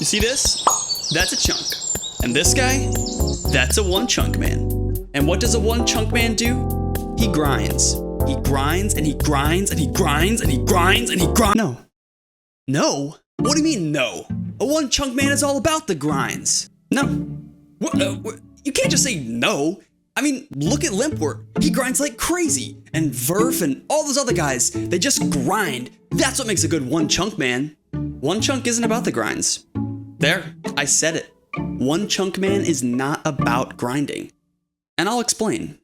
see this? That's a chunk. And this guy? That's a one chunk man. And what does a one chunk man do? He grinds. He grinds and he grinds and he grinds and he grinds and he grinds. No. No? What do you mean no? A one chunk man is all about the grinds. No. What? You can't just say no. I mean, look at Limpwort. He grinds like crazy. And Verf and all those other guys, they just grind. That's what makes a good one chunk man. One chunk isn't about the grinds. There, I said it. One chunk man is not about grinding. And I'll explain.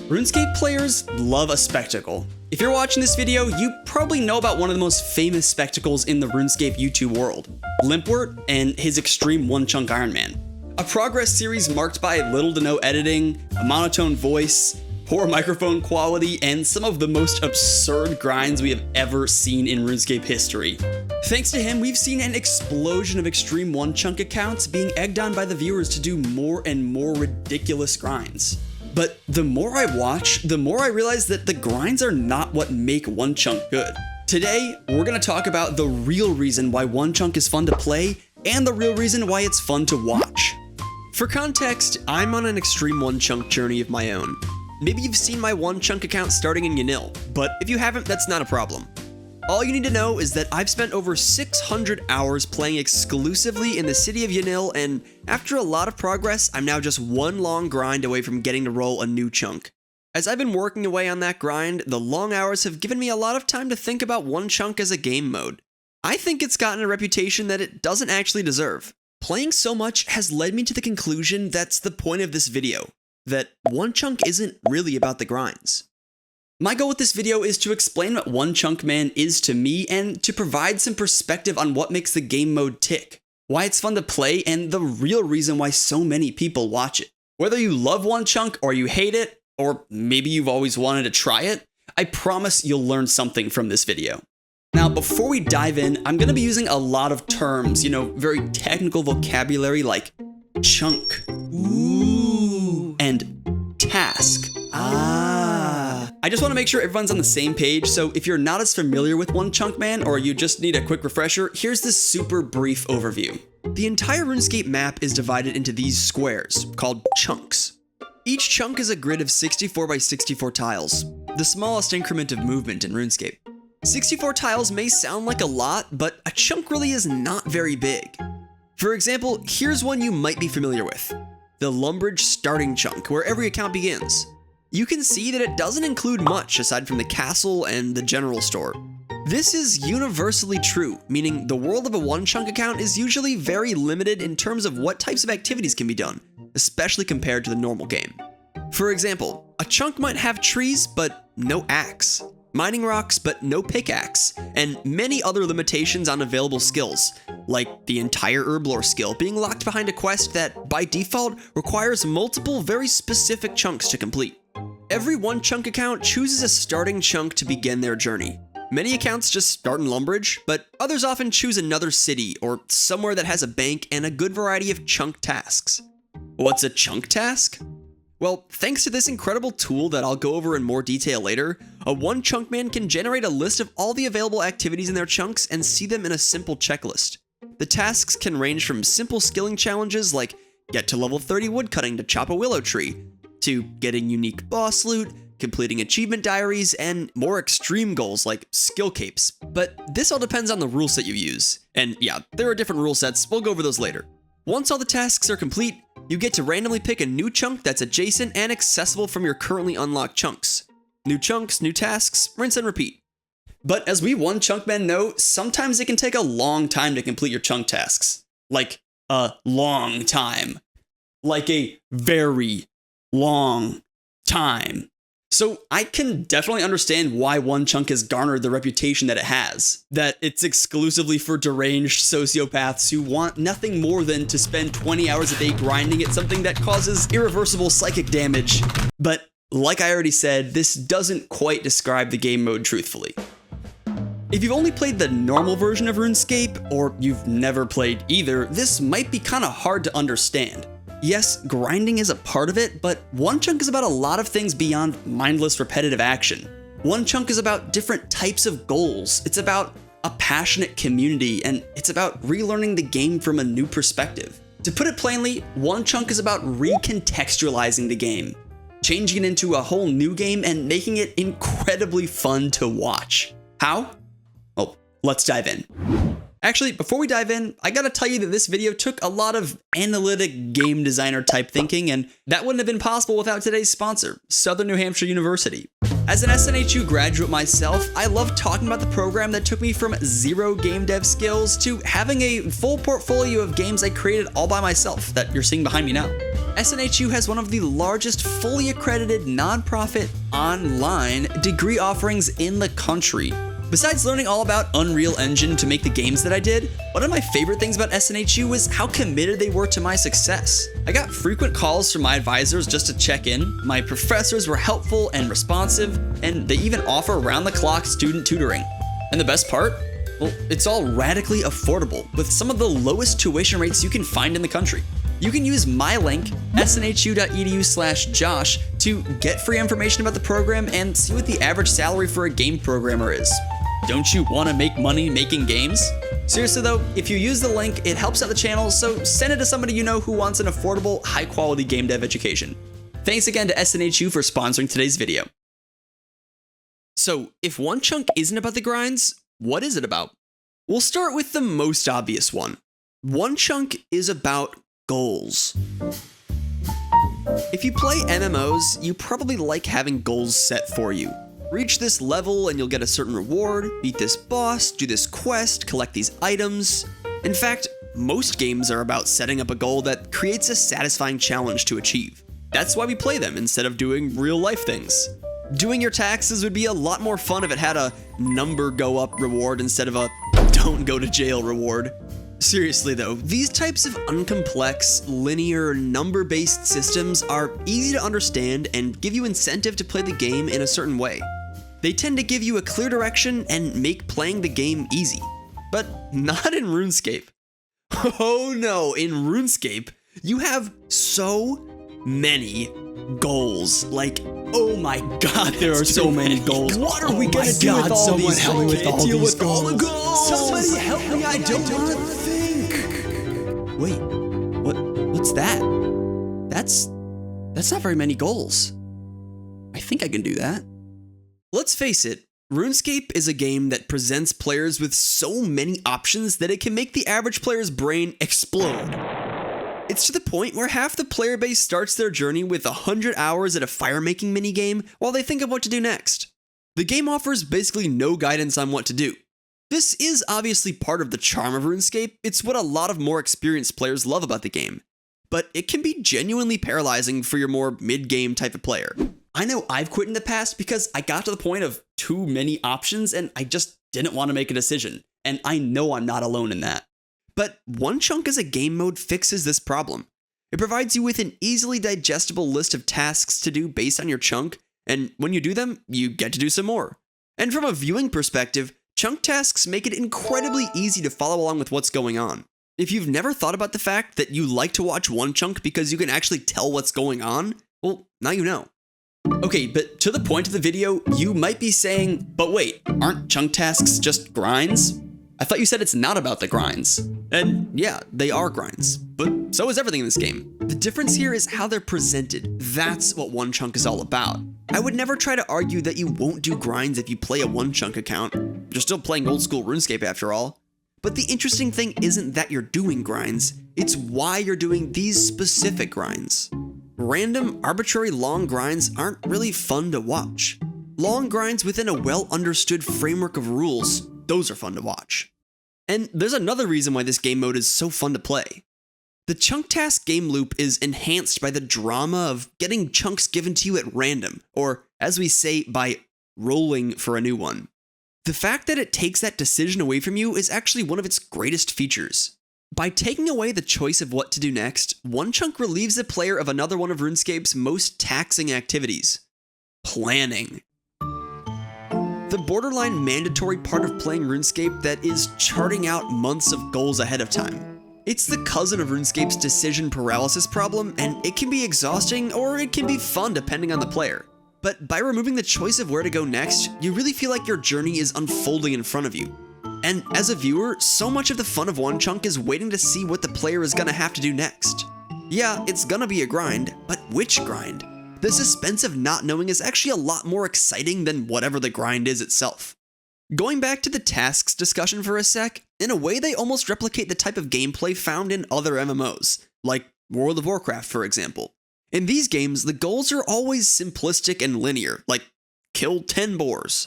RuneScape players love a spectacle. If you're watching this video, you probably know about one of the most famous spectacles in the RuneScape YouTube world, Limpwort and his extreme one chunk Ironman. A progress series marked by little to no editing, a monotone voice, poor microphone quality, and some of the most absurd grinds we have ever seen in RuneScape history. Thanks to him, we've seen an explosion of extreme one chunk accounts being egged on by the viewers to do more and more ridiculous grinds. But the more I watch, the more I realize that the grinds are not what make one chunk good. Today, we're gonna talk about the real reason why one chunk is fun to play and the real reason why it's fun to watch. For context, I'm on an extreme one chunk journey of my own. Maybe you've seen my one chunk account starting in Yanil, but if you haven't, that's not a problem. All you need to know is that I've spent over 600 hours playing exclusively in the city of Yanil, and after a lot of progress, I'm now just one long grind away from getting to roll a new chunk. As I've been working away on that grind, the long hours have given me a lot of time to think about one chunk as a game mode. I think it's gotten a reputation that it doesn't actually deserve. Playing so much has led me to the conclusion that's the point of this video, that one chunk isn't really about the grinds. My goal with this video is to explain what one chunk man is to me and to provide some perspective on what makes the game mode tick, why it's fun to play, and the real reason why so many people watch it. Whether you love one chunk or you hate it, or maybe you've always wanted to try it, I promise you'll learn something from this video. Now, before we dive in, I'm going to be using a lot of terms, very technical vocabulary like chunk, ooh, and task. I just want to make sure everyone's on the same page, so if you're not as familiar with one chunk man or you just need a quick refresher, here's this super brief overview. The entire RuneScape map is divided into these squares, called chunks. Each chunk is a grid of 64 by 64 tiles, the smallest increment of movement in RuneScape. 64 tiles may sound like a lot, but a chunk really is not very big. For example, here's one you might be familiar with, the Lumbridge starting chunk, where every account begins. You can see that it doesn't include much aside from the castle and the general store. This is universally true, meaning the world of a one chunk account is usually very limited in terms of what types of activities can be done, especially compared to the normal game. For example, a chunk might have trees but no axe, mining rocks but no pickaxe, and many other limitations on available skills, like the entire herblore skill being locked behind a quest that, by default, requires multiple very specific chunks to complete. Every one chunk account chooses a starting chunk to begin their journey. Many accounts just start in Lumbridge, but others often choose another city or somewhere that has a bank and a good variety of chunk tasks. What's a chunk task? Well, thanks to this incredible tool that I'll go over in more detail later, a one chunk man can generate a list of all the available activities in their chunks and see them in a simple checklist. The tasks can range from simple skilling challenges like get to level 30 woodcutting to chop a willow tree, to getting unique boss loot, completing achievement diaries, and more extreme goals like skill capes. But this all depends on the rule set you use. And yeah, there are different rule sets, we'll go over those later. Once all the tasks are complete, you get to randomly pick a new chunk that's adjacent and accessible from your currently unlocked chunks. New chunks, new tasks, rinse and repeat. But as we one chunk men know, sometimes it can take a long time to complete your chunk tasks. Like a long time. Like a very long time. So I can definitely understand why one chunk has garnered the reputation that it has. That it's exclusively for deranged sociopaths who want nothing more than to spend 20 hours a day grinding at something that causes irreversible psychic damage. But like I already said, this doesn't quite describe the game mode truthfully. If you've only played the normal version of RuneScape, or you've never played either, this might be kinda hard to understand. Yes, grinding is a part of it, but one chunk is about a lot of things beyond mindless repetitive action. One chunk is about different types of goals. It's about a passionate community, and it's about relearning the game from a new perspective. To put it plainly, Onechunk is about recontextualizing the game, changing it into a whole new game and making it incredibly fun to watch. How? Well, let's dive in. Actually, before we dive in, I gotta tell you that this video took a lot of analytic game designer type thinking, and that wouldn't have been possible without today's sponsor, Southern New Hampshire University. As an SNHU graduate myself, I love talking about the program that took me from zero game dev skills to having a full portfolio of games I created all by myself that you're seeing behind me now. SNHU has one of the largest fully accredited nonprofit online degree offerings in the country. Besides learning all about Unreal Engine to make the games that I did, one of my favorite things about SNHU was how committed they were to my success. I got frequent calls from my advisors just to check in, my professors were helpful and responsive, and they even offer round-the-clock student tutoring. And the best part? Well, it's all radically affordable, with some of the lowest tuition rates you can find in the country. You can use my link, snhu.edu/Josh, to get free information about the program and see what the average salary for a game programmer is. Don't you want to make money making games? Seriously though, if you use the link, it helps out the channel, so send it to somebody you know who wants an affordable, high-quality game dev education. Thanks again to SNHU for sponsoring today's video. So, if Onechunk isn't about the grinds, what is it about? We'll start with the most obvious one. Onechunk is about goals. If you play MMOs, you probably like having goals set for you. Reach this level and you'll get a certain reward, beat this boss, do this quest, collect these items. In fact, most games are about setting up a goal that creates a satisfying challenge to achieve. That's why we play them instead of doing real life things. Doing your taxes would be a lot more fun if it had a number go up reward instead of a don't go to jail reward. Seriously though, these types of uncomplex, linear, number-based systems are easy to understand and give you incentive to play the game in a certain way. They tend to give you a clear direction and make playing the game easy. But not in RuneScape. Oh no, in RuneScape, you have so many goals. Like, oh my god, there are so many goals. What are we gonna do with all these? Help me with all these goals. Somebody help me, I don't want to think. Wait, what's that? That's not very many goals. I think I can do that. Let's face it, RuneScape is a game that presents players with so many options that it can make the average player's brain explode. It's to the point where half the player base starts their journey with 100 hours at a fire-making minigame while they think of what to do next. The game offers basically no guidance on what to do. This is obviously part of the charm of RuneScape, it's what a lot of more experienced players love about the game. But it can be genuinely paralyzing for your more mid-game type of player. I know I've quit in the past because I got to the point of too many options and I just didn't want to make a decision, and I know I'm not alone in that. But Onechunk as a game mode fixes this problem. It provides you with an easily digestible list of tasks to do based on your chunk, and when you do them, you get to do some more. And from a viewing perspective, chunk tasks make it incredibly easy to follow along with what's going on. If you've never thought about the fact that you like to watch Onechunk because you can actually tell what's going on, well, now you know. Okay, but to the point of the video, you might be saying, but wait, aren't chunk tasks just grinds? I thought you said it's not about the grinds. And yeah, they are grinds, but so is everything in this game. The difference here is how they're presented. That's what Onechunk is all about. I would never try to argue that you won't do grinds if you play a Onechunk account. You're still playing Oldschool Runescape after all. But the interesting thing isn't that you're doing grinds, it's why you're doing these specific grinds. Random, arbitrary long grinds aren't really fun to watch. Long grinds within a well-understood framework of rules, those are fun to watch. And there's another reason why this game mode is so fun to play. The chunk task game loop is enhanced by the drama of getting chunks given to you at random, or as we say, by rolling for a new one. The fact that it takes that decision away from you is actually one of its greatest features. By taking away the choice of what to do next, Onechunk relieves the player of another one of RuneScape's most taxing activities: planning. The borderline mandatory part of playing RuneScape that is charting out months of goals ahead of time. It's the cousin of RuneScape's decision paralysis problem, and it can be exhausting or it can be fun depending on the player. But by removing the choice of where to go next, you really feel like your journey is unfolding in front of you. And as a viewer, so much of the fun of Onechunk is waiting to see what the player is gonna have to do next. Yeah, it's gonna be a grind, but which grind? The suspense of not knowing is actually a lot more exciting than whatever the grind is itself. Going back to the tasks discussion for a sec, in a way they almost replicate the type of gameplay found in other MMOs, like World of Warcraft for example. In these games, the goals are always simplistic and linear, like kill 10 boars.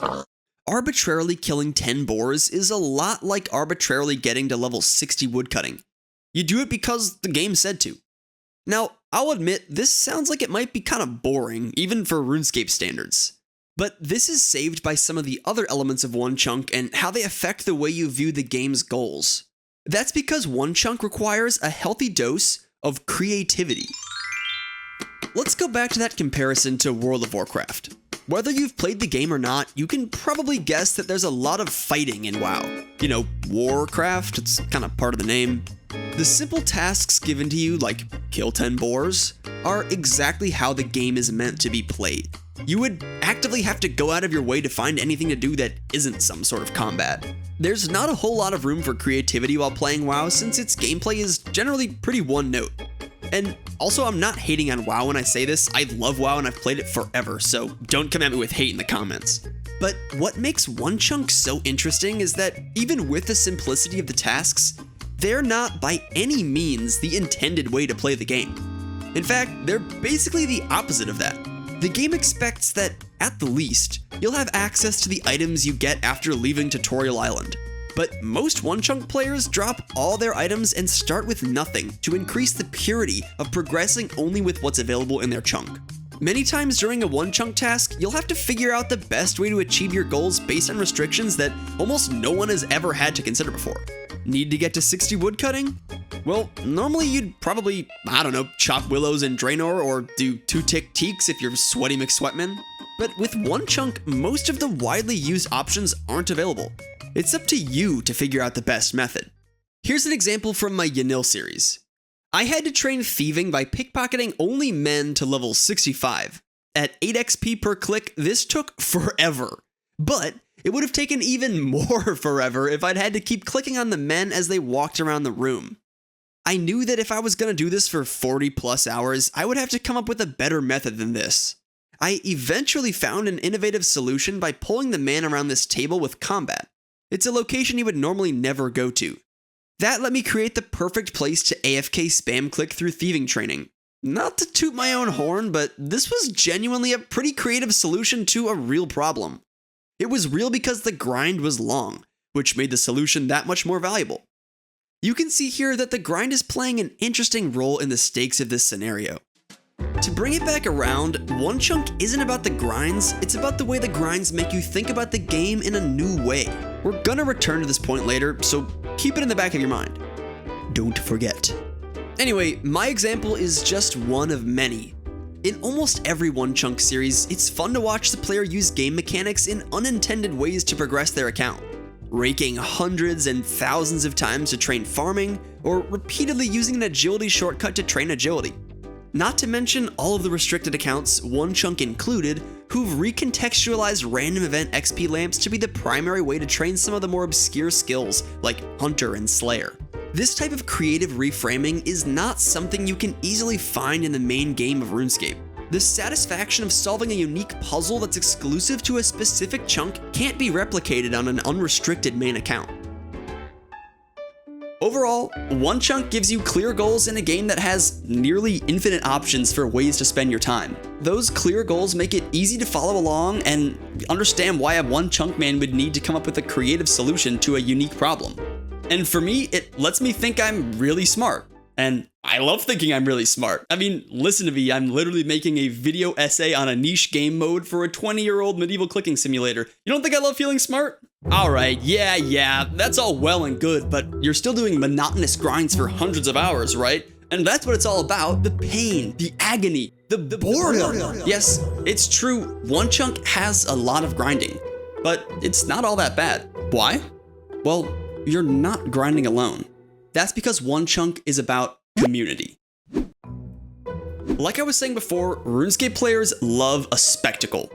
Arbitrarily killing 10 boars is a lot like arbitrarily getting to level 60 woodcutting. You do it because the game said to. Now, I'll admit, this sounds like it might be kind of boring, even for RuneScape standards. But this is saved by some of the other elements of Onechunk and how they affect the way you view the game's goals. That's because Onechunk requires a healthy dose of creativity. Let's go back to that comparison to World of Warcraft. Whether you've played the game or not, you can probably guess that there's a lot of fighting in WoW. You know, Warcraft, it's kind of part of the name. The simple tasks given to you, like kill 10 boars, are exactly how the game is meant to be played. You would actively have to go out of your way to find anything to do that isn't some sort of combat. There's not a whole lot of room for creativity while playing WoW since its gameplay is generally pretty one note. And also, I'm not hating on WoW when I say this. I love WoW and I've played it forever, so don't come at me with hate in the comments. But what makes Onechunk so interesting is that even with the simplicity of the tasks, they're not by any means the intended way to play the game. In fact, they're basically the opposite of that. The game expects that, at the least, you'll have access to the items you get after leaving Tutorial Island. But most Onechunk players drop all their items and start with nothing to increase the purity of progressing only with what's available in their chunk. Many times during a Onechunk task, you'll have to figure out the best way to achieve your goals based on restrictions that almost no one has ever had to consider before. Need to get to 60 woodcutting? Well, normally you'd probably, chop willows in Draenor or do 2-tick teaks if you're Sweaty McSweatman. But with Onechunk, most of the widely used options aren't available. It's up to you to figure out the best method. Here's an example from my Yanil series. I had to train thieving by pickpocketing only men to level 65. At 8 XP per click, this took forever. But it would have taken even more forever if I'd had to keep clicking on the men as they walked around the room. I knew that if I was going to do this for 40 plus hours, I would have to come up with a better method than this. I eventually found an innovative solution by pulling the man around this table with combat. It's a location he would normally never go to. That let me create the perfect place to AFK spam click through thieving training. Not to toot my own horn, but this was genuinely a pretty creative solution to a real problem. It was real because the grind was long, which made the solution that much more valuable. You can see here that the grind is playing an interesting role in the stakes of this scenario. To bring it back around, Onechunk isn't about the grinds, it's about the way the grinds make you think about the game in a new way. We're gonna return to this point later, so keep it in the back of your mind. Don't forget. Anyway, my example is just one of many. In almost every Onechunk series, it's fun to watch the player use game mechanics in unintended ways to progress their account. Raking hundreds and thousands of times to train farming, or repeatedly using an agility shortcut to train agility. Not to mention all of the restricted accounts, Onechunk included, who've recontextualized random event XP lamps to be the primary way to train some of the more obscure skills, like Hunter and Slayer. This type of creative reframing is not something you can easily find in the main game of RuneScape. The satisfaction of solving a unique puzzle that's exclusive to a specific chunk can't be replicated on an unrestricted main account. Overall, Onechunk gives you clear goals in a game that has nearly infinite options for ways to spend your time. Those clear goals make it easy to follow along and understand why a Onechunk man would need to come up with a creative solution to a unique problem. And for me, it lets me think I'm really smart. And I love thinking I'm really smart. I mean, listen to me, I'm literally making a video essay on a niche game mode for a 20-year-old medieval clicking simulator. You don't think I love feeling smart? Alright, yeah, that's all well and good, but you're still doing monotonous grinds for hundreds of hours, right? And that's what it's all about, the pain, the agony, the boredom. Yes, it's true, Onechunk has a lot of grinding, but it's not all that bad. Why? Well, you're not grinding alone. That's because Onechunk is about community. Like I was saying before, RuneScape players love a spectacle.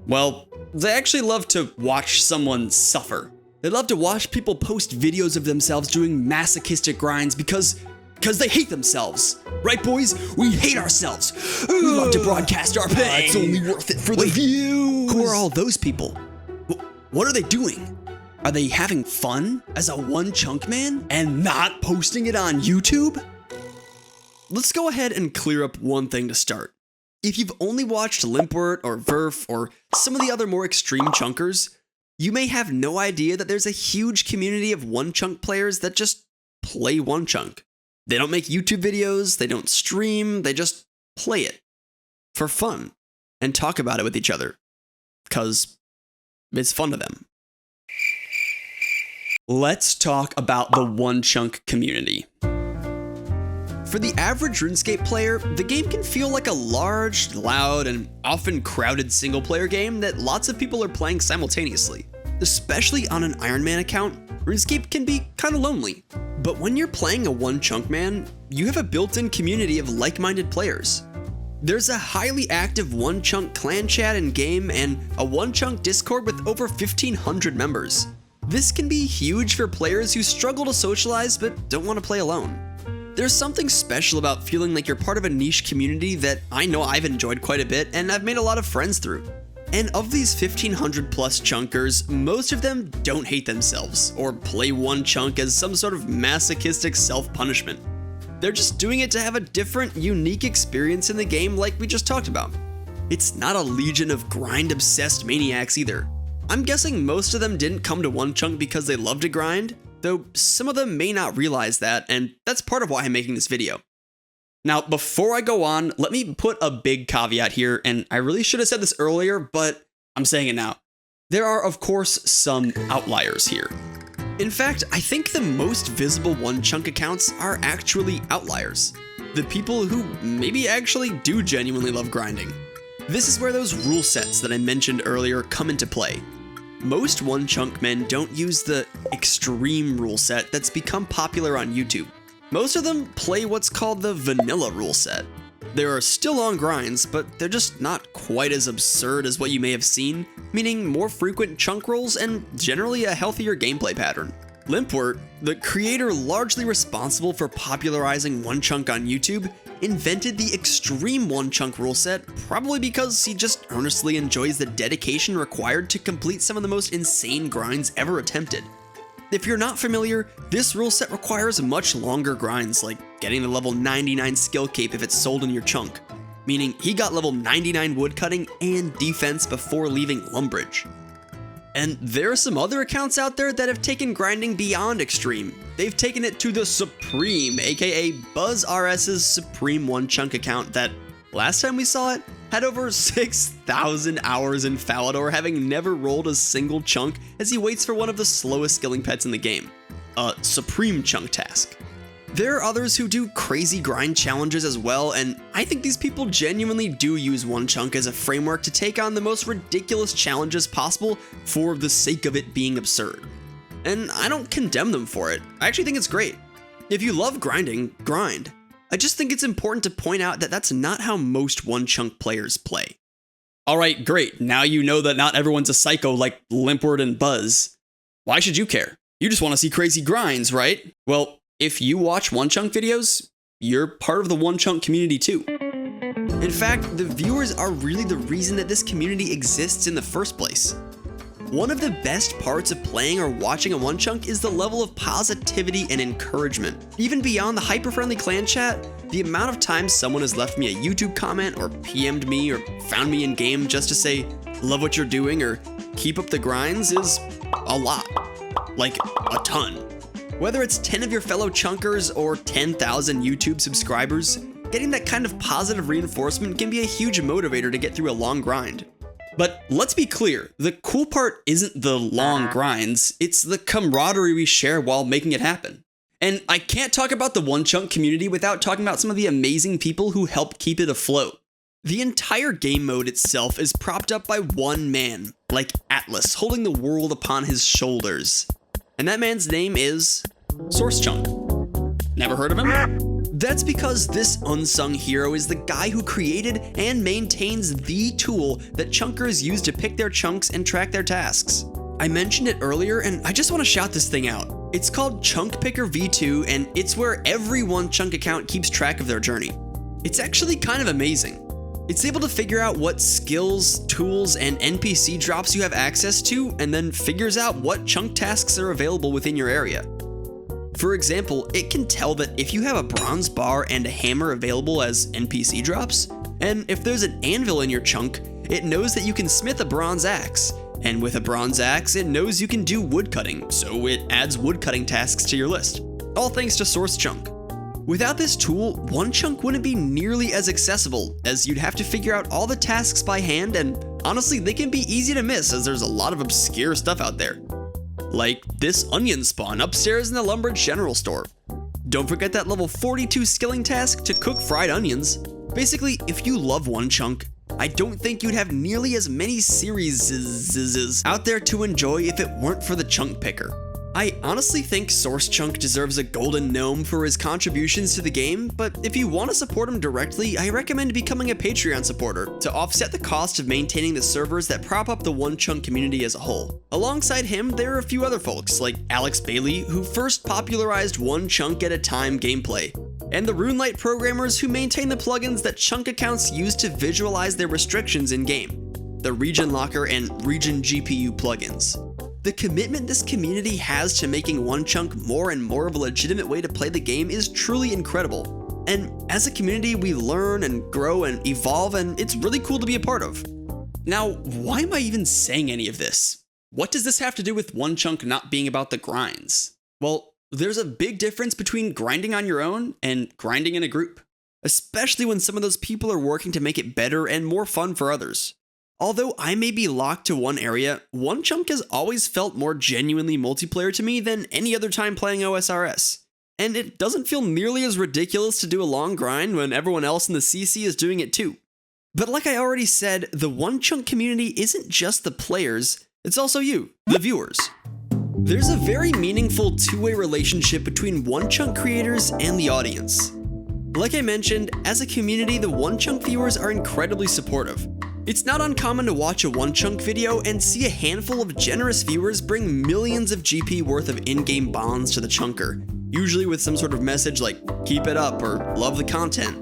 Well, they actually love to watch someone suffer. They love to watch people post videos of themselves doing masochistic grinds because they hate themselves. Right, boys? We hate ourselves. We love to broadcast our pain. It's only worth it for the views. Who are all those people? What are they doing? Are they having fun as a one chunk man and not posting it on YouTube? Let's go ahead and clear up one thing to start. If you've only watched Limpwort or Verf or some of the other more extreme chunkers, you may have no idea that there's a huge community of one chunk players that just play one chunk. They don't make YouTube videos, they don't stream, they just play it for fun and talk about it with each other because it's fun to them. Let's talk about the one chunk community. For the average RuneScape player, the game can feel like a large, loud, and often crowded single player game that lots of people are playing simultaneously. Especially on an Ironman account, RuneScape can be kind of lonely. But when you're playing a one chunk man, you have a built-in community of like-minded players. There's a highly active one chunk clan chat in game and a one chunk Discord with over 1,500 members. This can be huge for players who struggle to socialize but don't want to play alone. There's something special about feeling like you're part of a niche community that I know I've enjoyed quite a bit and I've made a lot of friends through. And of these 1,500 plus chunkers, most of them don't hate themselves or play one chunk as some sort of masochistic self-punishment. They're just doing it to have a different, unique experience in the game like we just talked about. It's not a legion of grind-obsessed maniacs either. I'm guessing most of them didn't come to one chunk because they love to grind, though some of them may not realize that, and that's part of why I'm making this video. Now, before I go on, let me put a big caveat here, and I really should have said this earlier, but I'm saying it now. There are, of course, some outliers here. In fact, I think the most visible one chunk accounts are actually outliers. The people who maybe actually do genuinely love grinding. This is where those rule sets that I mentioned earlier come into play. Most one chunk men don't use the extreme rule set that's become popular on YouTube. Most of them play what's called the vanilla rule set. There are still long grinds, but they're just not quite as absurd as what you may have seen, meaning more frequent chunk rolls and generally a healthier gameplay pattern. Limpwort, the creator largely responsible for popularizing one chunk on YouTube, invented the extreme one chunk rule set probably because he just earnestly enjoys the dedication required to complete some of the most insane grinds ever attempted. If you're not familiar, this rule set requires much longer grinds, like getting the level 99 skill cape if it's sold in your chunk, meaning he got level 99 woodcutting and defense before leaving Lumbridge. And there are some other accounts out there that have taken grinding beyond extreme. They've taken it to the Supreme, aka BuzzRS's Supreme One Chunk account that, last time we saw it, had over 6,000 hours in Falador, having never rolled a single chunk as he waits for one of the slowest skilling pets in the game, a Supreme Chunk task. There are others who do crazy grind challenges as well, and I think these people genuinely do use one chunk as a framework to take on the most ridiculous challenges possible for the sake of it being absurd. And I don't condemn them for it. I actually think it's great. If you love grinding, grind. I just think it's important to point out that that's not how most one chunk players play. Alright, great. Now you know that not everyone's a psycho like Limpwort and Buzz. Why should you care? You just want to see crazy grinds, right? Well, if you watch one chunk videos, you're part of the one chunk community too. In fact, the viewers are really the reason that this community exists in the first place. One of the best parts of playing or watching a one chunk is the level of positivity and encouragement. Even beyond the hyper-friendly clan chat, the amount of times someone has left me a YouTube comment or PM'd me or found me in game just to say, love what you're doing or keep up the grinds is a lot. Like a ton. Whether it's 10 of your fellow chunkers or 10,000 YouTube subscribers, getting that kind of positive reinforcement can be a huge motivator to get through a long grind. But let's be clear, the cool part isn't the long grinds, it's the camaraderie we share while making it happen. And I can't talk about the one chunk community without talking about some of the amazing people who help keep it afloat. The entire game mode itself is propped up by one man, like Atlas, holding the world upon his shoulders. And that man's name is SourceChunk. Never heard of him? That's because this unsung hero is the guy who created and maintains the tool that chunkers use to pick their chunks and track their tasks. I mentioned it earlier, and I just want to shout this thing out. It's called Chunk Picker V2, and it's where every OneChunk account keeps track of their journey. It's actually kind of amazing. It's able to figure out what skills, tools, and NPC drops you have access to, and then figures out what chunk tasks are available within your area. For example, it can tell that if you have a bronze bar and a hammer available as NPC drops, and if there's an anvil in your chunk, it knows that you can smith a bronze axe. And with a bronze axe, it knows you can do woodcutting, so it adds woodcutting tasks to your list. All thanks to Source Chunk. Without this tool, OneChunk wouldn't be nearly as accessible, as you'd have to figure out all the tasks by hand, and honestly, they can be easy to miss as there's a lot of obscure stuff out there. Like this onion spawn upstairs in the Lumber General Store. Don't forget that level 42 skilling task to cook fried onions. Basically, if you love OneChunk, I don't think you'd have nearly as many series out there to enjoy if it weren't for the chunk picker. I honestly think Source Chunk deserves a golden gnome for his contributions to the game, but if you want to support him directly, I recommend becoming a Patreon supporter to offset the cost of maintaining the servers that prop up the OneChunk community as a whole. Alongside him, there are a few other folks like Alex Bailey, who first popularized One Chunk at a Time gameplay, and the RuneLite programmers who maintain the plugins that chunk accounts use to visualize their restrictions in-game, the Region Locker and Region GPU plugins. The commitment this community has to making OneChunk more and more of a legitimate way to play the game is truly incredible. And as a community, we learn and grow and evolve, and it's really cool to be a part of. Now, why am I even saying any of this? What does this have to do with OneChunk not being about the grinds? Well, there's a big difference between grinding on your own and grinding in a group, especially when some of those people are working to make it better and more fun for others. Although I may be locked to one area, OneChunk has always felt more genuinely multiplayer to me than any other time playing OSRS. And it doesn't feel nearly as ridiculous to do a long grind when everyone else in the CC is doing it too. But like I already said, the OneChunk community isn't just the players, it's also you, the viewers. There's a very meaningful two-way relationship between OneChunk creators and the audience. Like I mentioned, as a community, the OneChunk viewers are incredibly supportive. It's not uncommon to watch a OneChunk video and see a handful of generous viewers bring millions of GP worth of in-game bonds to the chunker, usually with some sort of message like, keep it up or love the content.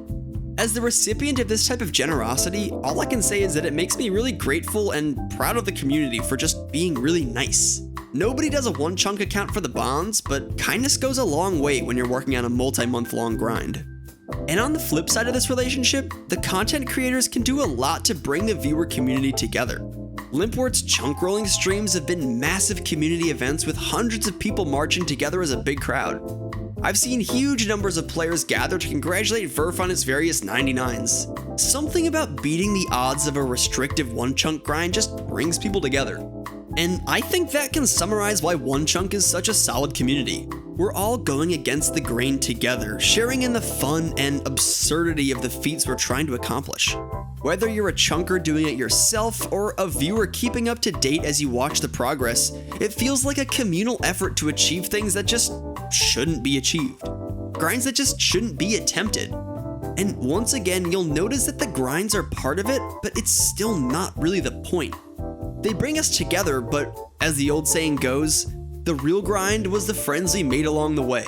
As the recipient of this type of generosity, all I can say is that it makes me really grateful and proud of the community for just being really nice. Nobody does a OneChunk account for the bonds, but kindness goes a long way when you're working on a multi-month long grind. And on the flip side of this relationship, the content creators can do a lot to bring the viewer community together. Limpwort's chunk rolling streams have been massive community events with hundreds of people marching together as a big crowd. I've seen huge numbers of players gather to congratulate Verf on his various 99s. Something about beating the odds of a restrictive OneChunk grind just brings people together. And I think that can summarize why OneChunk is such a solid community. We're all going against the grain together, sharing in the fun and absurdity of the feats we're trying to accomplish. Whether you're a chunker doing it yourself or a viewer keeping up to date as you watch the progress, it feels like a communal effort to achieve things that just shouldn't be achieved. Grinds that just shouldn't be attempted. And once again, you'll notice that the grinds are part of it, but it's still not really the point. They bring us together, but as the old saying goes, the real grind was the friends we made along the way.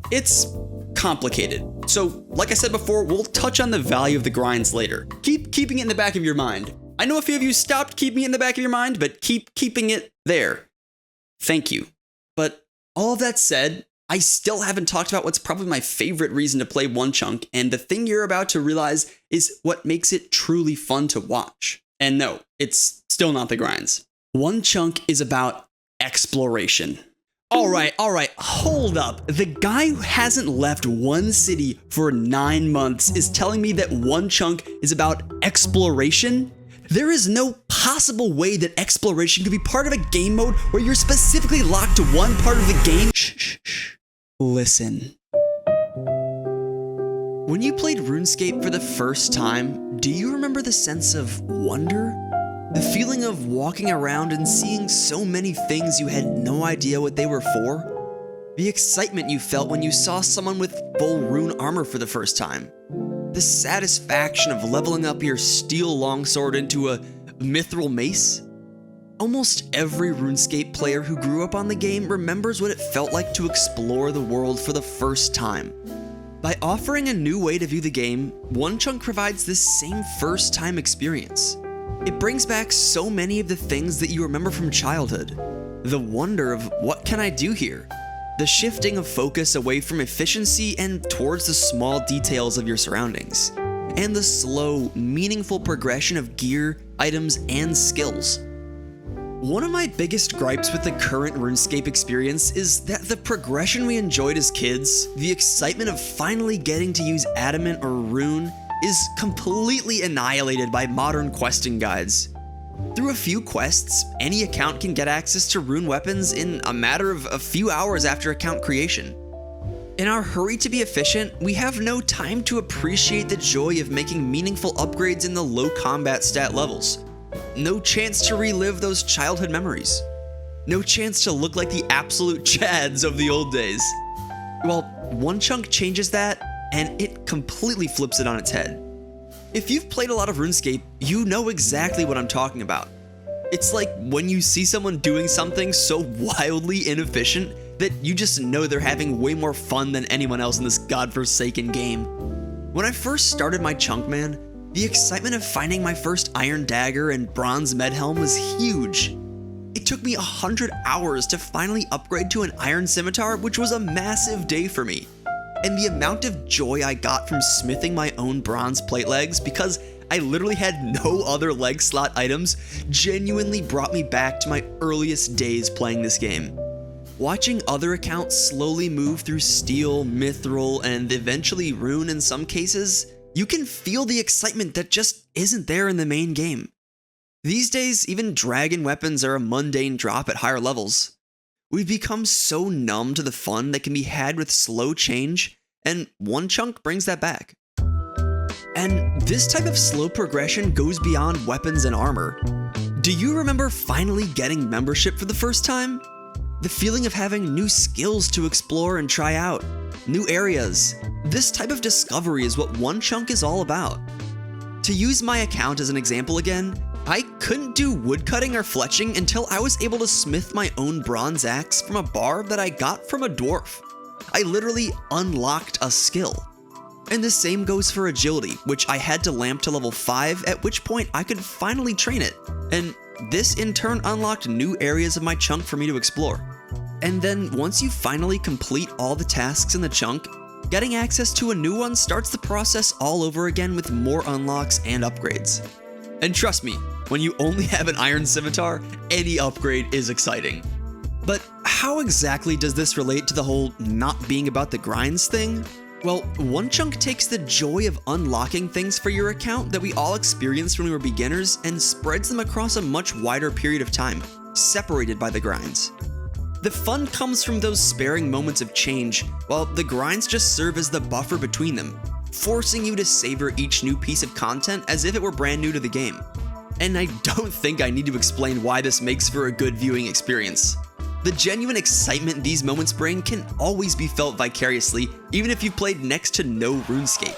It's complicated. So, like I said before, we'll touch on the value of the grinds later. Keep keeping it in the back of your mind. I know a few of you stopped keeping it in the back of your mind, but keep keeping it there. Thank you. But all of that said, I still haven't talked about what's probably my favorite reason to play OneChunk, and the thing you're about to realize is what makes it truly fun to watch. And no, it's still not the grinds. OneChunk is about exploration. All right, hold up. The guy who hasn't left one city for 9 months is telling me that OneChunk is about exploration? There is no possible way that exploration could be part of a game mode where you're specifically locked to one part of the game. Shh. Listen. When you played RuneScape for the first time, do you remember the sense of wonder? The feeling of walking around and seeing so many things you had no idea what they were for? The excitement you felt when you saw someone with full rune armor for the first time? The satisfaction of leveling up your steel longsword into a mithril mace? Almost every RuneScape player who grew up on the game remembers what it felt like to explore the world for the first time. By offering a new way to view the game, Onechunk provides this same first-time experience. It brings back so many of the things that you remember from childhood. The wonder of what can I do here? The shifting of focus away from efficiency and towards the small details of your surroundings. And the slow, meaningful progression of gear, items, and skills. One of my biggest gripes with the current RuneScape experience is that the progression we enjoyed as kids, the excitement of finally getting to use Adamant or Rune, is completely annihilated by modern questing guides. Through a few quests, any account can get access to rune weapons in a matter of a few hours after account creation. In our hurry to be efficient, we have no time to appreciate the joy of making meaningful upgrades in the low combat stat levels. No chance to relive those childhood memories. No chance to look like the absolute chads of the old days. Well, Onechunk changes that, and it completely flips it on its head. If you've played a lot of RuneScape, you know exactly what I'm talking about. It's like when you see someone doing something so wildly inefficient that you just know they're having way more fun than anyone else in this godforsaken game. When I first started my chunk, man, the excitement of finding my first iron dagger and bronze medhelm was huge. It took me 100 hours to finally upgrade to an iron scimitar, which was a massive day for me. And the amount of joy I got from smithing my own bronze plate legs because I literally had no other leg slot items genuinely brought me back to my earliest days playing this game. Watching other accounts slowly move through steel, mithril, and eventually rune in some cases, you can feel the excitement that just isn't there in the main game. These days, even dragon weapons are a mundane drop at higher levels. We've become so numb to the fun that can be had with slow change, and Onechunk brings that back. And this type of slow progression goes beyond weapons and armor. Do you remember finally getting membership for the first time? The feeling of having new skills to explore and try out, new areas. This type of discovery is what Onechunk is all about. To use my account as an example again, I couldn't do woodcutting or fletching until I was able to smith my own bronze axe from a bar that I got from a dwarf. I literally unlocked a skill. And the same goes for agility, which I had to lamp to level 5, at which point I could finally train it. And this in turn unlocked new areas of my chunk for me to explore. And then once you finally complete all the tasks in the chunk, getting access to a new one starts the process all over again with more unlocks and upgrades. And trust me, when you only have an iron scimitar, any upgrade is exciting. But how exactly does this relate to the whole not being about the grinds thing? Well, Onechunk takes the joy of unlocking things for your account that we all experienced when we were beginners and spreads them across a much wider period of time, separated by the grinds. The fun comes from those sparing moments of change, while the grinds just serve as the buffer between them, forcing you to savor each new piece of content as if it were brand new to the game. And I don't think I need to explain why this makes for a good viewing experience. The genuine excitement these moments bring can always be felt vicariously, even if you've played next to no RuneScape.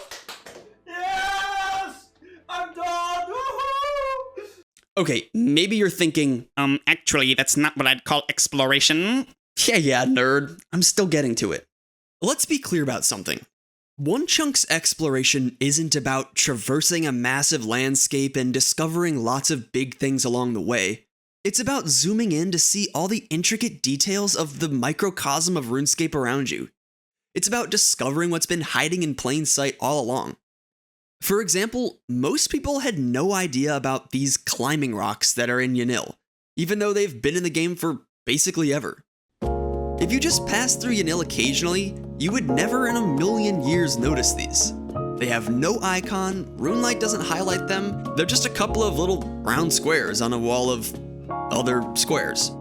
Yes! I'm done! Woohoo! Okay, maybe you're thinking, actually, that's not what I'd call exploration. Yeah, nerd. I'm still getting to it. Let's be clear about something. Onechunk's exploration isn't about traversing a massive landscape and discovering lots of big things along the way. It's about zooming in to see all the intricate details of the microcosm of RuneScape around you. It's about discovering what's been hiding in plain sight all along. For example, most people had no idea about these climbing rocks that are in Yanil, even though they've been in the game for basically ever. If you just pass through Yanil occasionally, you would never in a million years notice these. They have no icon, RuneLight doesn't highlight them, they're just a couple of little round squares on a wall of other squares.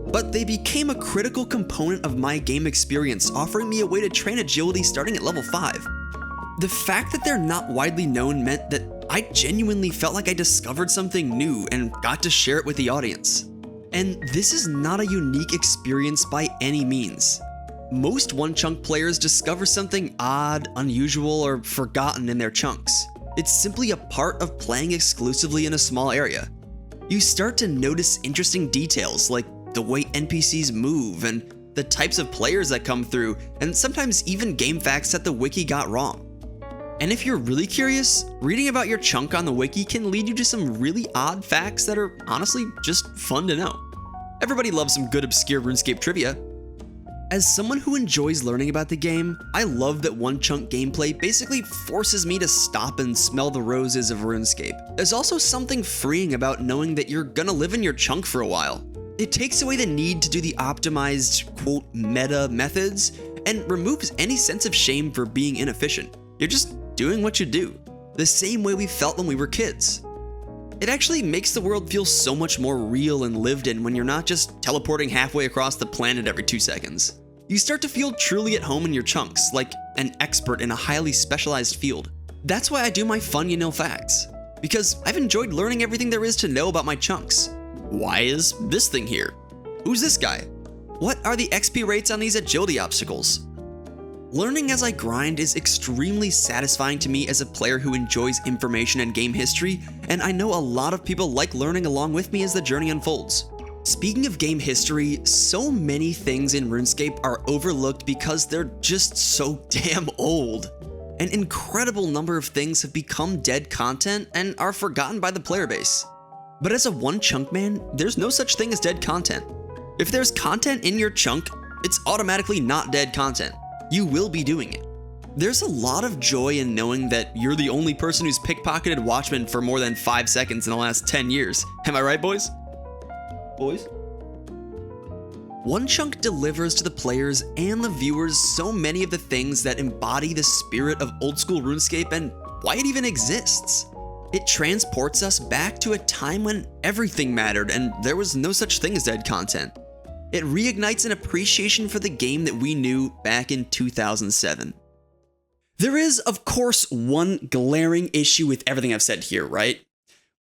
But they became a critical component of my game experience, offering me a way to train agility starting at level 5. The fact that they're not widely known meant that I genuinely felt like I discovered something new and got to share it with the audience. And this is not a unique experience by any means. Most Onechunk players discover something odd, unusual, or forgotten in their chunks. It's simply a part of playing exclusively in a small area. You start to notice interesting details like the way NPCs move and the types of players that come through, and sometimes even game facts that the wiki got wrong. And if you're really curious, reading about your chunk on the wiki can lead you to some really odd facts that are honestly just fun to know. Everybody loves some good obscure RuneScape trivia. As someone who enjoys learning about the game, I love that One Chunk gameplay basically forces me to stop and smell the roses of RuneScape. There's also something freeing about knowing that you're gonna live in your chunk for a while. It takes away the need to do the optimized, quote, meta methods, and removes any sense of shame for being inefficient. You're just doing what you do, the same way we felt when we were kids. It actually makes the world feel so much more real and lived in when you're not just teleporting halfway across the planet every 2 seconds. You start to feel truly at home in your chunks, like an expert in a highly specialized field. That's why I do my fun you know facts, because I've enjoyed learning everything there is to know about my chunks. Why is this thing here? Who's this guy? What are the XP rates on these agility obstacles? Learning as I grind is extremely satisfying to me as a player who enjoys information and game history, and I know a lot of people like learning along with me as the journey unfolds. Speaking of game history, so many things in RuneScape are overlooked because they're just so damn old. An incredible number of things have become dead content and are forgotten by the player base. But as a One Chunk man, there's no such thing as dead content. If there's content in your chunk, it's automatically not dead content. You will be doing it. There's a lot of joy in knowing that you're the only person who's pickpocketed Watchmen for more than 5 seconds in the last 10 years. Am I right, boys? Boys? One Chunk delivers to the players and the viewers so many of the things that embody the spirit of old school RuneScape and why it even exists. It transports us back to a time when everything mattered and there was no such thing as dead content. It reignites an appreciation for the game that we knew back in 2007. There is, of course, one glaring issue with everything I've said here, right?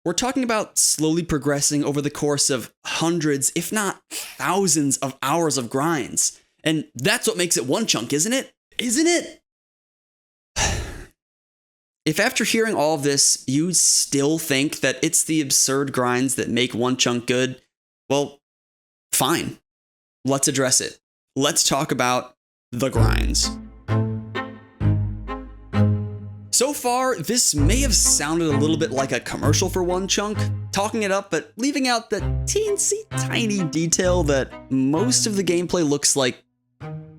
We're talking about slowly progressing over the course of hundreds, if not thousands of hours of grinds. And that's what makes it One Chunk, isn't it? Isn't it? If after hearing all of this, you still think that it's the absurd grinds that make One Chunk good, well, fine. Let's address it. Let's talk about the grinds. So far, this may have sounded a little bit like a commercial for One Chunk, talking it up but leaving out the teensy tiny detail that most of the gameplay looks like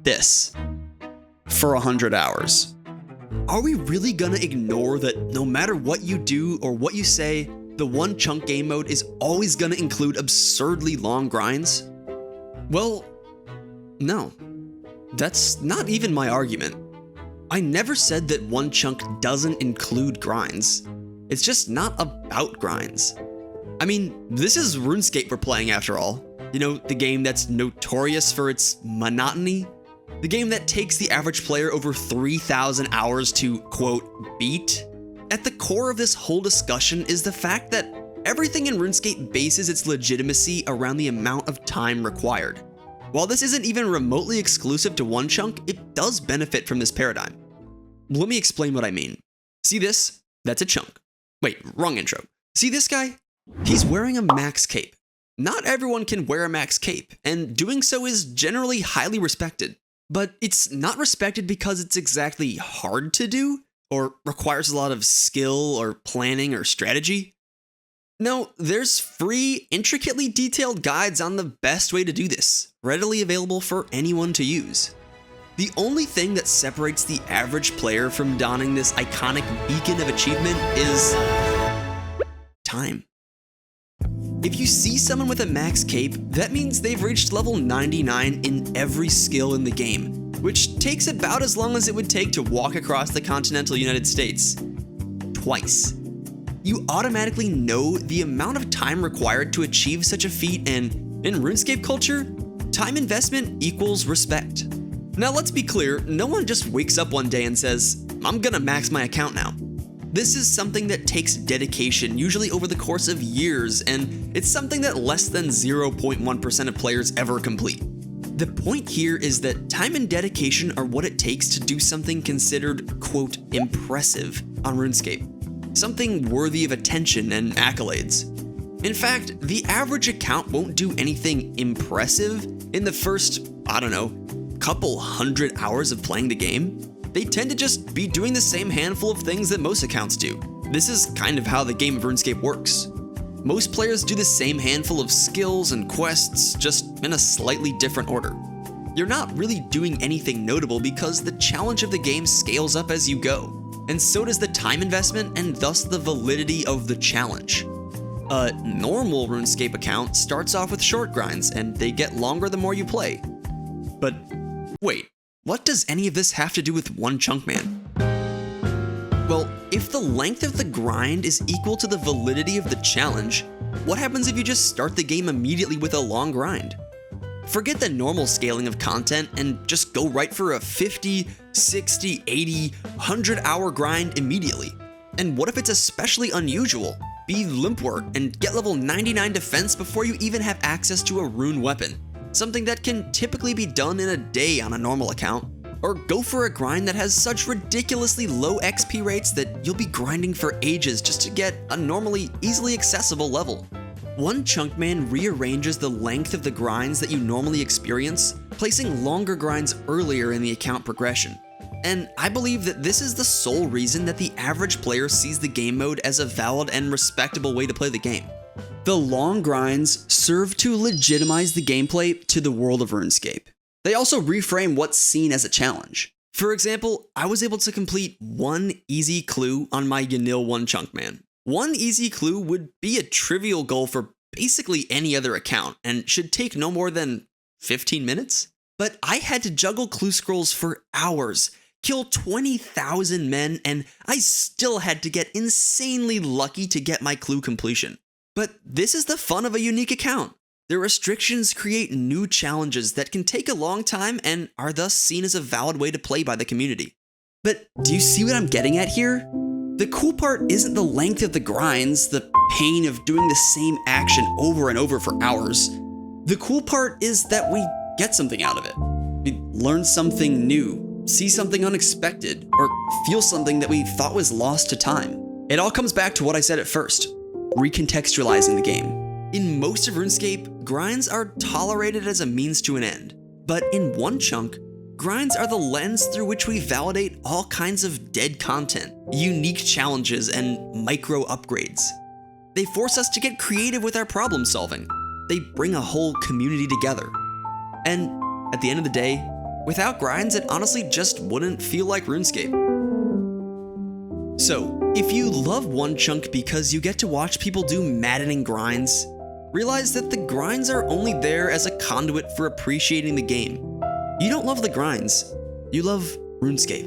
this for 100 hours. Are we really gonna ignore that no matter what you do or what you say, the One Chunk game mode is always gonna include absurdly long grinds? Well, no. That's not even my argument. I never said that One Chunk doesn't include grinds. It's just not about grinds. I mean, this is RuneScape we're playing after all. You know, the game that's notorious for its monotony? The game that takes the average player over 3,000 hours to, quote, beat? At the core of this whole discussion is the fact that everything in RuneScape bases its legitimacy around the amount of time required. While this isn't even remotely exclusive to One Chunk, it does benefit from this paradigm. Let me explain what I mean. See this? That's a chunk. Wait, wrong intro. See this guy? He's wearing a max cape. Not everyone can wear a max cape, and doing so is generally highly respected. But it's not respected because it's exactly hard to do, or requires a lot of skill or planning or strategy. No, there's free, intricately detailed guides on the best way to do this, readily available for anyone to use. The only thing that separates the average player from donning this iconic beacon of achievement is time. If you see someone with a max cape, that means they've reached level 99 in every skill in the game, which takes about as long as it would take to walk across the continental United States. Twice. You automatically know the amount of time required to achieve such a feat, and in RuneScape culture, time investment equals respect. Now let's be clear, no one just wakes up one day and says, I'm gonna max my account now. This is something that takes dedication, usually over the course of years, and it's something that less than 0.1% of players ever complete. The point here is that time and dedication are what it takes to do something considered, quote, impressive on RuneScape. Something worthy of attention and accolades. In fact, the average account won't do anything impressive in the first, couple hundred hours of playing the game. They tend to just be doing the same handful of things that most accounts do. This is kind of how the game of RuneScape works. Most players do the same handful of skills and quests, just in a slightly different order. You're not really doing anything notable because the challenge of the game scales up as you go, and so does the time investment and thus the validity of the challenge. A normal RuneScape account starts off with short grinds, and they get longer the more you play. But wait, what does any of this have to do with Onechunk Man? Well, if the length of the grind is equal to the validity of the challenge, what happens if you just start the game immediately with a long grind? Forget the normal scaling of content and just go right for a 50, 60, 80, 100 hour grind immediately. And what if it's especially unusual? Be limpwort and get level 99 defense before you even have access to a rune weapon, something that can typically be done in a day on a normal account. Or go for a grind that has such ridiculously low XP rates that you'll be grinding for ages just to get a normally easily accessible level. Onechunk Man rearranges the length of the grinds that you normally experience, placing longer grinds earlier in the account progression. And I believe that this is the sole reason that the average player sees the game mode as a valid and respectable way to play the game. The long grinds serve to legitimize the gameplay to the world of RuneScape. They also reframe what's seen as a challenge. For example, I was able to complete one easy clue on my Yanil Onechunk Man. One easy clue would be a trivial goal for basically any other account and should take no more than 15 minutes. But I had to juggle clue scrolls for hours, kill 20,000 men, and I still had to get insanely lucky to get my clue completion. But this is the fun of a unique account. The restrictions create new challenges that can take a long time and are thus seen as a valid way to play by the community. But do you see what I'm getting at here? The cool part isn't the length of the grinds, the pain of doing the same action over and over for hours. The cool part is that we get something out of it. We learn something new, see something unexpected, or feel something that we thought was lost to time. It all comes back to what I said at first, recontextualizing the game. In most of RuneScape, grinds are tolerated as a means to an end. But in Onechunk, grinds are the lens through which we validate all kinds of dead content, unique challenges, and micro upgrades. They force us to get creative with our problem solving. They bring a whole community together. And at the end of the day, without grinds, it honestly just wouldn't feel like RuneScape. So, if you love Onechunk because you get to watch people do maddening grinds, realize that the grinds are only there as a conduit for appreciating the game. You don't love the grinds, you love RuneScape.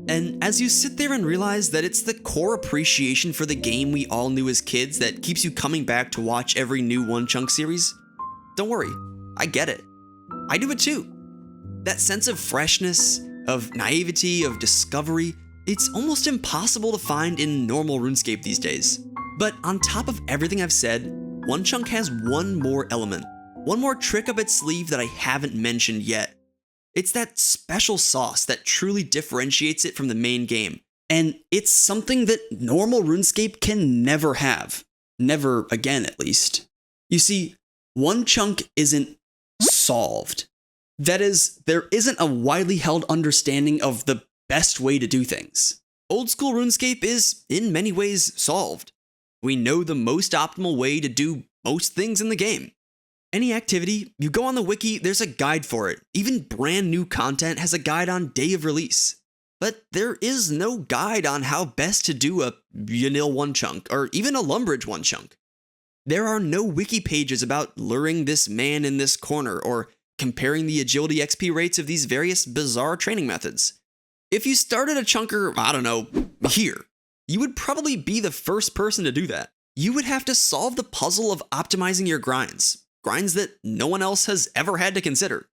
And as you sit there and realize that it's the core appreciation for the game we all knew as kids that keeps you coming back to watch every new Onechunk series, don't worry, I get it. I do it too. That sense of freshness, of naivety, of discovery, it's almost impossible to find in normal RuneScape these days. But on top of everything I've said, Onechunk has one more element, one more trick up its sleeve that I haven't mentioned yet. It's that special sauce that truly differentiates it from the main game. And it's something that normal RuneScape can never have. Never again, at least. You see, Onechunk isn't solved. That is, there isn't a widely held understanding of the best way to do things. Oldschool RuneScape is, in many ways, solved. We know the most optimal way to do most things in the game. Any activity, you go on the wiki, there's a guide for it. Even brand new content has a guide on day of release. But there is no guide on how best to do a Yanil Onechunk, or even a Lumbridge Onechunk. There are no wiki pages about luring this man in this corner, or comparing the agility XP rates of these various bizarre training methods. If you started a chunker, here, you would probably be the first person to do that. You would have to solve the puzzle of optimizing your grinds that no one else has ever had to consider.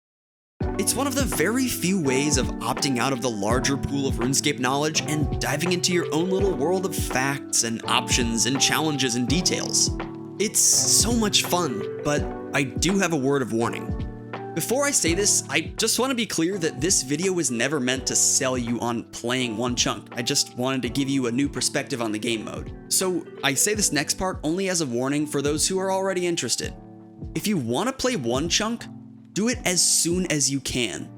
It's one of the very few ways of opting out of the larger pool of RuneScape knowledge and diving into your own little world of facts and options and challenges and details. It's so much fun, but I do have a word of warning. Before I say this, I just want to be clear that this video was never meant to sell you on playing One Chunk. I just wanted to give you a new perspective on the game mode. So I say this next part only as a warning for those who are already interested. If you want to play One Chunk, do it as soon as you can.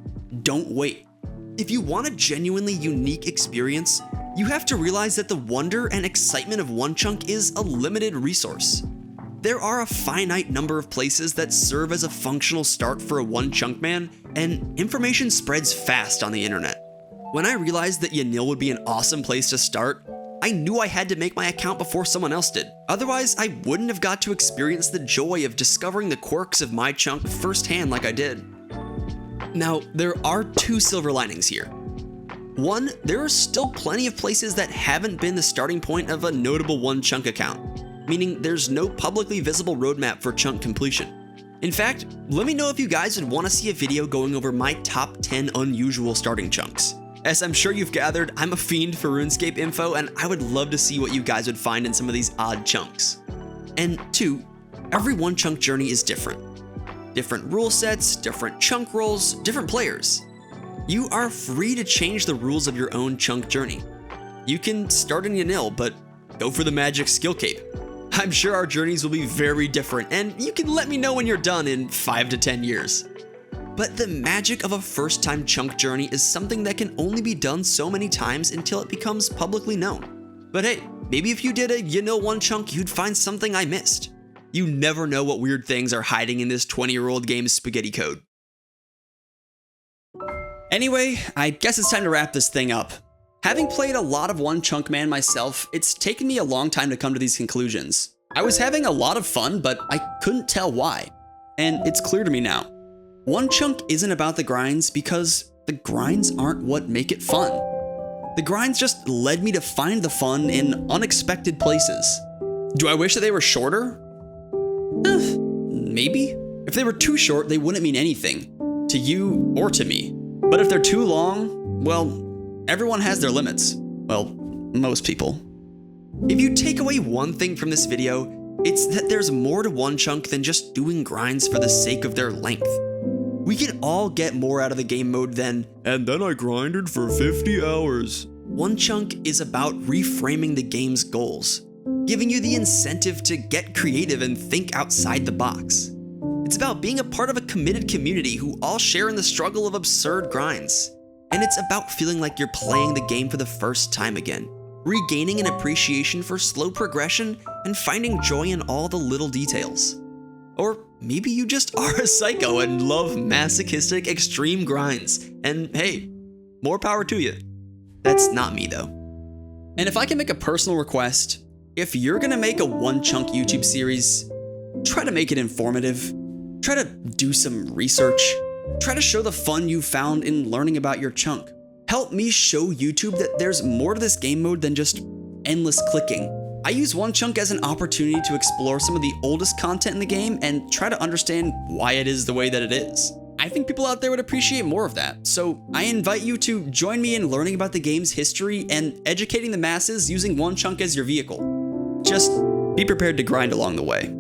Don't wait. If you want a genuinely unique experience, you have to realize that the wonder and excitement of One Chunk is a limited resource. There are a finite number of places that serve as a functional start for a One Chunk man, and information spreads fast on the internet. When I realized that Yanil would be an awesome place to start, I knew I had to make my account before someone else did. Otherwise, I wouldn't have got to experience the joy of discovering the quirks of my chunk firsthand like I did. Now, there are two silver linings here. One, there are still plenty of places that haven't been the starting point of a notable One Chunk account, meaning there's no publicly visible roadmap for chunk completion. In fact, let me know if you guys would want to see a video going over my top 10 unusual starting chunks. As I'm sure you've gathered, I'm a fiend for RuneScape info, and I would love to see what you guys would find in some of these odd chunks. And two, every One Chunk journey is different. Different rule sets, different chunk roles, different players. You are free to change the rules of your own chunk journey. You can start in Yanil, but go for the magic skill cape. I'm sure our journeys will be very different, and you can let me know when you're done in 5 to 10 years. But the magic of a first-time chunk journey is something that can only be done so many times until it becomes publicly known. But hey, maybe if you did a Yanil One Chunk, you'd find something I missed. You never know what weird things are hiding in this 20-year-old game's spaghetti code. Anyway, I guess it's time to wrap this thing up. Having played a lot of One Chunk Man myself, it's taken me a long time to come to these conclusions. I was having a lot of fun, but I couldn't tell why. And it's clear to me now. One Chunk isn't about the grinds because the grinds aren't what make it fun. The grinds just led me to find the fun in unexpected places. Do I wish that they were shorter? Maybe. If they were too short, they wouldn't mean anything. To you or to me. But if they're too long, well, everyone has their limits. Well, most people. If you take away one thing from this video, it's that there's more to One Chunk than just doing grinds for the sake of their length. We can all get more out of the game mode than, and then I grinded for 50 hours. One Chunk is about reframing the game's goals, giving you the incentive to get creative and think outside the box. It's about being a part of a committed community who all share in the struggle of absurd grinds. And it's about feeling like you're playing the game for the first time again, regaining an appreciation for slow progression and finding joy in all the little details. Or maybe you just are a psycho and love masochistic extreme grinds, and hey, more power to you. That's not me though. And if I can make a personal request, if you're gonna make a One Chunk YouTube series, try to make it informative, try to do some research, try to show the fun you found in learning about your chunk. Help me show YouTube that there's more to this game mode than just endless clicking. I use One Chunk as an opportunity to explore some of the oldest content in the game and try to understand why it is the way that it is. I think people out there would appreciate more of that, so I invite you to join me in learning about the game's history and educating the masses using One Chunk as your vehicle. Just be prepared to grind along the way.